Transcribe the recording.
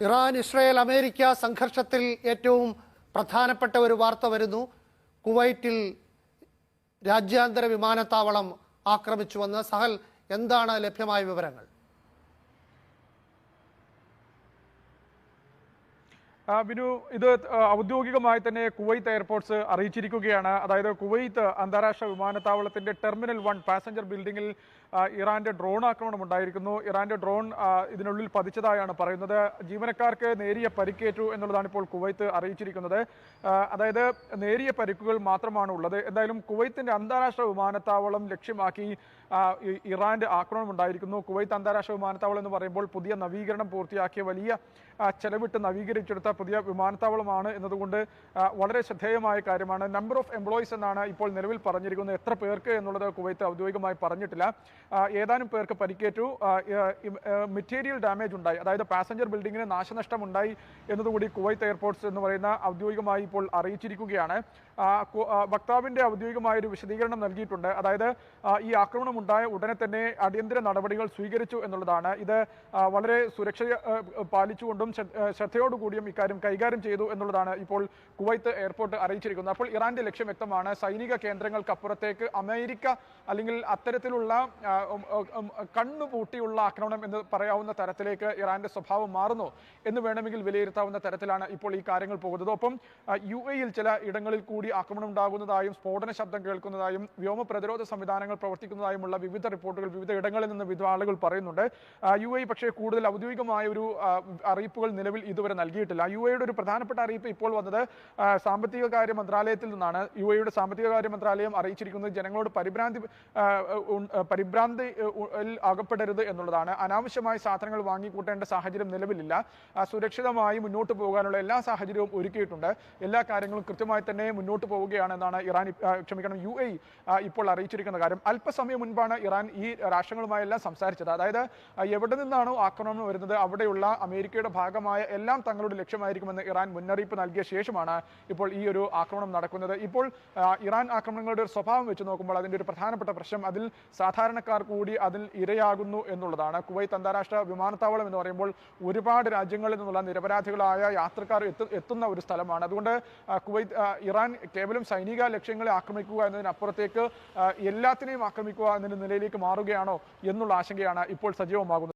Iran Israel America സംഘർഷത്തിൽ ഏറ്റവും പ്രധാനപ്പെട്ട ഒരു വാർത്ത വരുന്നു. കുവൈറ്റിൽ രാജ്യാന്തര വിമാനത്താവളം ആക്രമിച്ചുവെന്ന്. സഹൽ, എന്താണ് ലഭ്യമായ വിവരങ്ങൾ? ബിനു, ഇത് ഔദ്യോഗികമായി തന്നെ കുവൈത്ത് എയർപോർട്ട്സ് അറിയിച്ചിരിക്കുകയാണ്. അതായത് കുവൈത്ത് അന്താരാഷ്ട്ര വിമാനത്താവളത്തിന്റെ ടെർമിനൽ 1 പാസഞ്ചർ ബിൽഡിംഗിൽ ഇറാന്റെ ഡ്രോൺ ആക്രമണം ഉണ്ടായിരിക്കുന്നു. ഇറാന്റെ ഡ്രോൺ ഇതിനുള്ളിൽ പതിച്ചതായാണ് പറയുന്നത്. ജീവനക്കാർക്ക് നേരിയ പരിക്കേറ്റു എന്നുള്ളതാണ് ഇപ്പോൾ കുവൈത്ത് അറിയിച്ചിരിക്കുന്നത്. അതായത് നേരിയ പരിക്കുകൾ മാത്രമാണ് ഉള്ളത്. എന്തായാലും കുവൈത്തിന്റെ അന്താരാഷ്ട്ര വിമാനത്താവളം ലക്ഷ്യമാക്കി ഇറാന്റെ ആക്രമണം ഉണ്ടായിരിക്കുന്നു. കുവൈത്ത് അന്താരാഷ്ട്ര വിമാനത്താവളം എന്ന് പറയുമ്പോൾ പുതിയ നവീകരണം പൂർത്തിയാക്കിയ വലിയ ചെലവിട്ട് നവീകരിച്ചെടുത്ത പുതിയ വിമാനത്താവളമാണ് എന്നതുകൊണ്ട് വളരെ ശ്രദ്ധേയമായ കാര്യമാണ്. നമ്പർ ഓഫ് എംപ്ലോയീസ് എന്നാണ് ഇപ്പോൾ നിലവിൽ പറഞ്ഞിരിക്കുന്നത്. എത്ര പേർക്ക് എന്നുള്ളത് കുവൈത്ത് ഔദ്യോഗികമായി പറഞ്ഞിട്ടില്ല. ഏതാനും പേർക്ക് പരിക്കേറ്റു. മെറ്റീരിയൽ ഡാമേജ് ഉണ്ടായി, അതായത് പാസഞ്ചർ ബിൽഡിങ്ങിന് നാശനഷ്ടം ഉണ്ടായി എന്നതുകൂടി കുവൈത്ത് എയർപോർട്ട്സ് എന്ന് പറയുന്ന ഔദ്യോഗികമായി ഇപ്പോൾ അറിയിച്ചിരിക്കുകയാണ്. വക്താവിന്റെ ഔദ്യോഗികമായ ഒരു വിശദീകരണം നൽകിയിട്ടുണ്ട്. അതായത് ഈ ആക്രമണം ഉണ്ടായ ഉടനെ തന്നെ അടിയന്തര നടപടികൾ സ്വീകരിച്ചു എന്നുള്ളതാണ്. ഇത് വളരെ സുരക്ഷ പാലിച്ചുകൊണ്ടും ശ്രദ്ധയോടുകൂടിയും ഇക്കാര്യം കൈകാര്യം ചെയ്തു എന്നുള്ളതാണ് ഇപ്പോൾ കുവൈത്ത് എയർപോർട്ട് അറിയിച്ചിരിക്കുന്നത്. അപ്പോൾ ഇറാന്റെ ലക്ഷ്യം വ്യക്തമാണ്. സൈനിക കേന്ദ്രങ്ങൾക്കപ്പുറത്തേക്ക് അമേരിക്ക അല്ലെങ്കിൽ അത്തരത്തിലുള്ള കണ്ണുപൂട്ടിയുള്ള ആക്രമണം എന്ന് പറയാവുന്ന തരത്തിലേക്ക് ഇറാന്റെ സ്വഭാവം മാറുന്നു എന്ന് വേണമെങ്കിൽ വിലയിരുത്താവുന്ന തരത്തിലാണ് ഇപ്പോൾ ഈ കാര്യങ്ങൾ പോകുന്നത്. ഒപ്പം UAE-യിൽ ചില ഇടങ്ങളിൽ കൂടി ആക്രമണം ഉണ്ടാകുന്നതായും സ്ഫോടന ശബ്ദം കേൾക്കുന്നതായും വ്യോമ പ്രതിരോധ സംവിധാനങ്ങൾ പ്രവർത്തിക്കുന്നതായുമുള്ള വിവിധ റിപ്പോർട്ടുകൾ വിവിധ ഇടങ്ങളിൽ നിന്ന് വിവിധ ആളുകൾ പറയുന്നുണ്ട്. UAE പക്ഷേ കൂടുതൽ ഔദ്യോഗികമായ ഒരു അറിയിപ്പുകൾ നിലവിൽ ഇതുവരെ നൽകിയിട്ടില്ല. UAE-യുടെ ഒരു പ്രധാനപ്പെട്ട അറിയിപ്പ് ഇപ്പോൾ വന്നത് സാമ്പത്തിക കാര്യ മന്ത്രാലയത്തിൽ നിന്നാണ്. UAE-യുടെ സാമ്പത്തിക കാര്യ മന്ത്രാലയം അറിയിച്ചിരിക്കുന്നത് ജനങ്ങളോട് പരിഭ്രാന്തി അകപ്പെടരുത് എന്നുള്ളതാണ്. അനാവശ്യമായ സാധനങ്ങൾ വാങ്ങിക്കൂട്ടേണ്ട സാഹചര്യം നിലവിലില്ല. സുരക്ഷിതമായി മുന്നോട്ട് പോകാനുള്ള എല്ലാ സാഹചര്യവും ഒരുക്കിയിട്ടുണ്ട്. എല്ലാ കാര്യങ്ങളും കൃത്യമായി തന്നെ മുന്നോട്ട് പോവുകയാണെന്നാണ് UAE ഇപ്പോൾ അറിയിച്ചിരിക്കുന്ന കാര്യം. അല്പസമയം മുൻപാണ് ഇറാൻ ഈ രാഷ്ട്രങ്ങളുമായെല്ലാം സംസാരിച്ചത്. അതായത് എവിടെ നിന്നാണോ ആക്രമണം വരുന്നത് അവിടെയുള്ള അമേരിക്കയുടെ ഭാഗമായ എല്ലാം തങ്ങളുടെ ലക്ഷ്യമായിരിക്കുമെന്ന് ഇറാൻ മുന്നറിയിപ്പ് നൽകിയ ശേഷമാണ് ഇപ്പോൾ ഈ ഒരു ആക്രമണം നടക്കുന്നത്. ഇപ്പോൾ ഇറാൻ ആക്രമണങ്ങളുടെ ഒരു സ്വഭാവം വെച്ച് നോക്കുമ്പോൾ അതിൻ്റെ ഒരു പ്രധാനപ്പെട്ട പ്രശ്നം അതിൽ സാധാരണക്കാർ കൂടി അതിൽ ഇരയാകുന്നു എന്നുള്ളതാണ്. കുവൈത്ത് അന്താരാഷ്ട്ര വിമാനത്താവളം എന്ന് പറയുമ്പോൾ ഒരുപാട് രാജ്യങ്ങളിൽ നിന്നുള്ള നിരപരാധികളായ യാത്രക്കാർ എത്തുന്ന ഒരു സ്ഥലമാണ്. അതുകൊണ്ട് ഇറാൻ കേവലം സൈനിക ലക്ഷ്യങ്ങളെ ആക്രമിക്കുക എന്നതിനപ്പുറത്തേക്ക് എല്ലാത്തിനെയും ആക്രമിക്കുക എന്ന നിലയിലേക്ക് മാറുകയാണോ എന്നുള്ള ആശങ്കയാണ് ഇപ്പോൾ സജീവമാകുന്നത്.